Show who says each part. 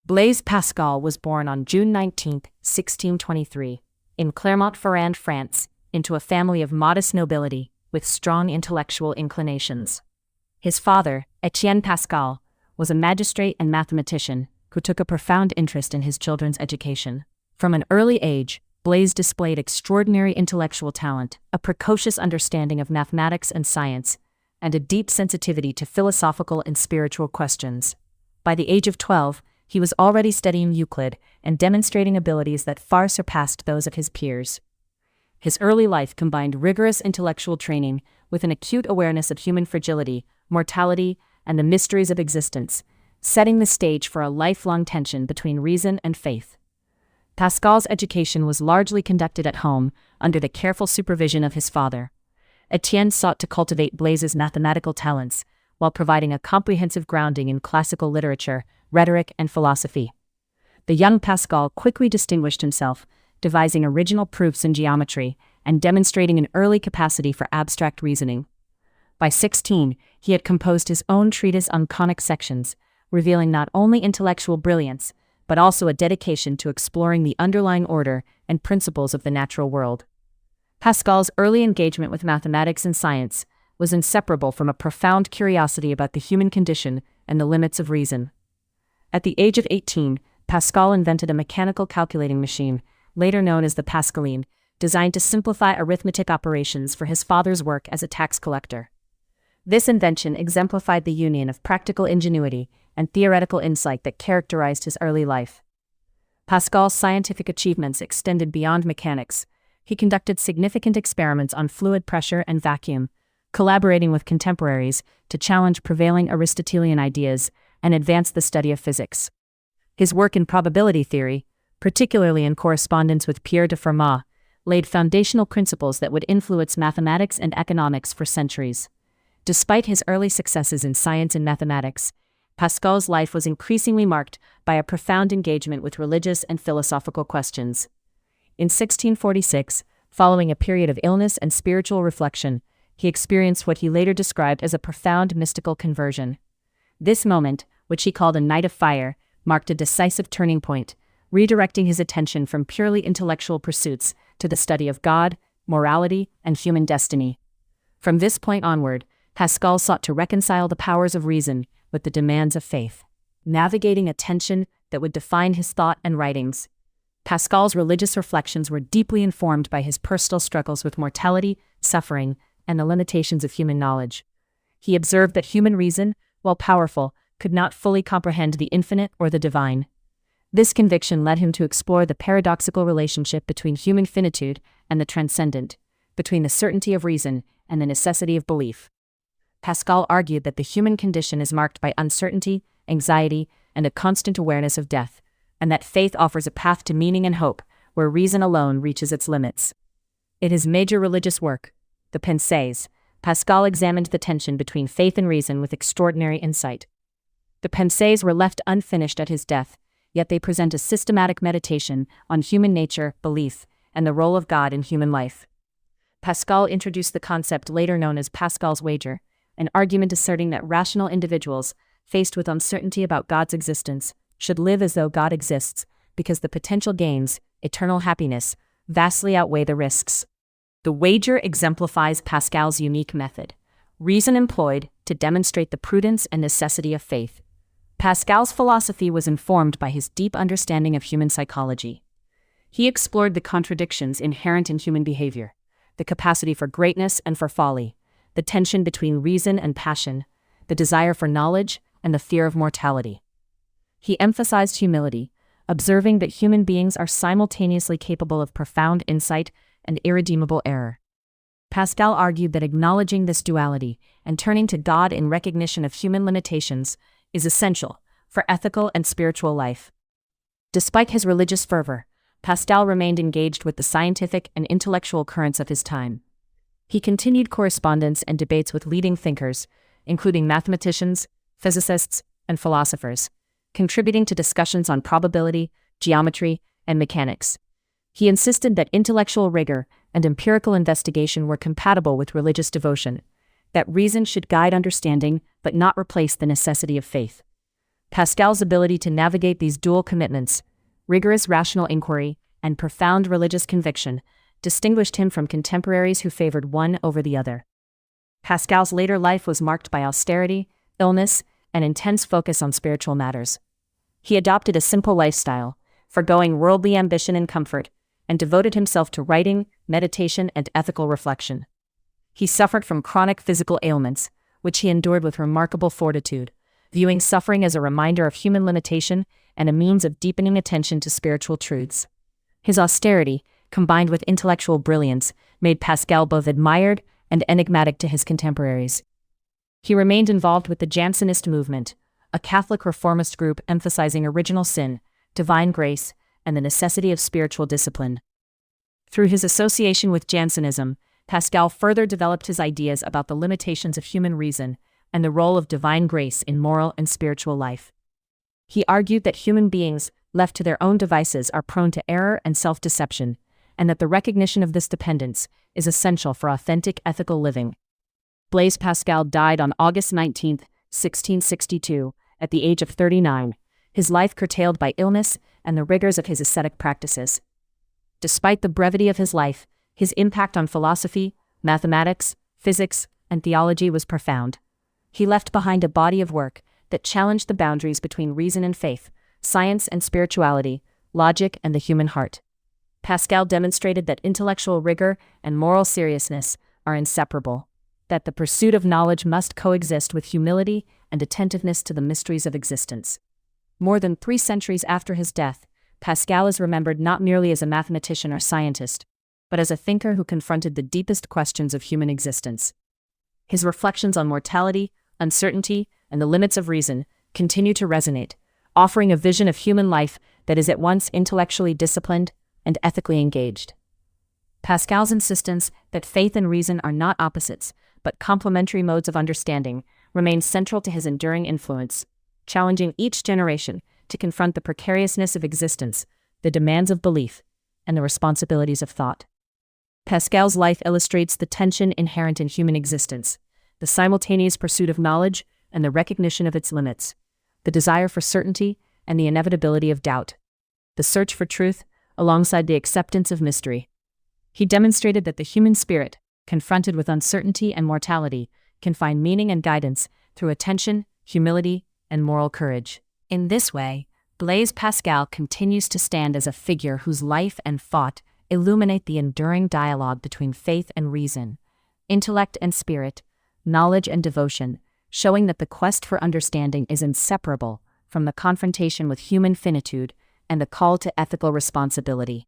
Speaker 1: Blaise Pascal was born on June 19, 1623, in Clermont-Ferrand, France, into a family of modest nobility with strong intellectual inclinations. His father, Etienne Pascal, was a magistrate and mathematician who took a profound interest in his children's education. From an early age, Blaise displayed extraordinary intellectual talent, a precocious understanding of mathematics and science, and a deep sensitivity to philosophical and spiritual questions. By the age of 12, he was already studying Euclid and demonstrating abilities that far surpassed those of his peers. His early life combined rigorous intellectual training with an acute awareness of human fragility, mortality, and the mysteries of existence, setting the stage for a lifelong tension between reason and faith. Pascal's education was largely conducted at home under the careful supervision of his father. Etienne sought to cultivate Blaise's mathematical talents while providing a comprehensive grounding in classical literature, rhetoric, and philosophy. The young Pascal quickly distinguished himself, devising original proofs in geometry and demonstrating an early capacity for abstract reasoning. By 16, he had composed his own treatise on conic sections, revealing not only intellectual brilliance, but also a dedication to exploring the underlying order and principles of the natural world. Pascal's early engagement with mathematics and science was inseparable from a profound curiosity about the human condition and the limits of reason. At the age of 18, Pascal invented a mechanical calculating machine, later known as the Pascaline, designed to simplify arithmetic operations for his father's work as a tax collector. This invention exemplified the union of practical ingenuity and theoretical insight that characterized his early life. Pascal's scientific achievements extended beyond mechanics. He conducted significant experiments on fluid pressure and vacuum, collaborating with contemporaries to challenge prevailing Aristotelian ideas and advance the study of physics. His work in probability theory, particularly in correspondence with Pierre de Fermat, laid foundational principles that would influence mathematics and economics for centuries. Despite his early successes in science and mathematics, Pascal's life was increasingly marked by a profound engagement with religious and philosophical questions. In 1646, following a period of illness and spiritual reflection, he experienced what he later described as a profound mystical conversion. This moment, which he called a night of fire, marked a decisive turning point, redirecting his attention from purely intellectual pursuits to the study of God, morality, and human destiny. From this point onward, Pascal sought to reconcile the powers of reason with the demands of faith, navigating a tension that would define his thought and writings. Pascal's religious reflections were deeply informed by his personal struggles with mortality, suffering, and the limitations of human knowledge. He observed that human reason, while powerful, could not fully comprehend the infinite or the divine. This conviction led him to explore the paradoxical relationship between human finitude and the transcendent, between the certainty of reason and the necessity of belief. Pascal argued that the human condition is marked by uncertainty, anxiety, and a constant awareness of death, and that faith offers a path to meaning and hope where reason alone reaches its limits. In his major religious work, the Pensées, Pascal examined the tension between faith and reason with extraordinary insight. The Pensées were left unfinished at his death, yet they present a systematic meditation on human nature, belief, and the role of God in human life. Pascal introduced the concept later known as Pascal's wager, an argument asserting that rational individuals, faced with uncertainty about God's existence, should live as though God exists, because the potential gains, eternal happiness, vastly outweigh the risks. The wager exemplifies Pascal's unique method, reason employed to demonstrate the prudence and necessity of faith. Pascal's philosophy was informed by his deep understanding of human psychology. He explored the contradictions inherent in human behavior, the capacity for greatness and for folly, the tension between reason and passion, the desire for knowledge and the fear of mortality. He emphasized humility, observing that human beings are simultaneously capable of profound insight and irredeemable error. Pascal argued that acknowledging this duality and turning to God in recognition of human limitations is essential for ethical and spiritual life. Despite his religious fervor, Pascal remained engaged with the scientific and intellectual currents of his time. He continued correspondence and debates with leading thinkers, including mathematicians, physicists, and philosophers, contributing to discussions on probability, geometry, and mechanics. He insisted that intellectual rigor and empirical investigation were compatible with religious devotion, that reason should guide understanding but not replace the necessity of faith. Pascal's ability to navigate these dual commitments, rigorous rational inquiry and profound religious conviction, distinguished him from contemporaries who favored one over the other. Pascal's later life was marked by austerity, illness, and intense focus on spiritual matters. He adopted a simple lifestyle, forgoing worldly ambition and comfort, and devoted himself to writing, meditation, and ethical reflection. He suffered from chronic physical ailments, which he endured with remarkable fortitude, viewing suffering as a reminder of human limitation and a means of deepening attention to spiritual truths. His austerity, combined with intellectual brilliance, made Pascal both admired and enigmatic to his contemporaries. He remained involved with the Jansenist movement, a Catholic reformist group emphasizing original sin, divine grace, and the necessity of spiritual discipline. Through his association with Jansenism, Pascal further developed his ideas about the limitations of human reason and the role of divine grace in moral and spiritual life. He argued that human beings, left to their own devices, are prone to error and self-deception, and that the recognition of this dependence is essential for authentic ethical living. Blaise Pascal died on August 19, 1662, at the age of 39, his life curtailed by illness and the rigors of his ascetic practices. Despite the brevity of his life, his impact on philosophy, mathematics, physics, and theology was profound. He left behind a body of work that challenged the boundaries between reason and faith, science and spirituality, logic and the human heart. Pascal demonstrated that intellectual rigor and moral seriousness are inseparable, that the pursuit of knowledge must coexist with humility and attentiveness to the mysteries of existence. More than 3 centuries after his death, Pascal is remembered not merely as a mathematician or scientist, but as a thinker who confronted the deepest questions of human existence. His reflections on mortality, uncertainty, and the limits of reason continue to resonate, offering a vision of human life that is at once intellectually disciplined and ethically engaged. Pascal's insistence that faith and reason are not opposites, but complementary modes of understanding, remains central to his enduring influence, challenging each generation to confront the precariousness of existence, the demands of belief, and the responsibilities of thought. Pascal's life illustrates the tension inherent in human existence, the simultaneous pursuit of knowledge and the recognition of its limits, the desire for certainty and the inevitability of doubt, the search for truth alongside the acceptance of mystery. He demonstrated that the human spirit, confronted with uncertainty and mortality, can find meaning and guidance through attention, humility, and moral courage. In this way, Blaise Pascal continues to stand as a figure whose life and thought illuminate the enduring dialogue between faith and reason, intellect and spirit, knowledge and devotion, showing that the quest for understanding is inseparable from the confrontation with human finitude and the call to ethical responsibility.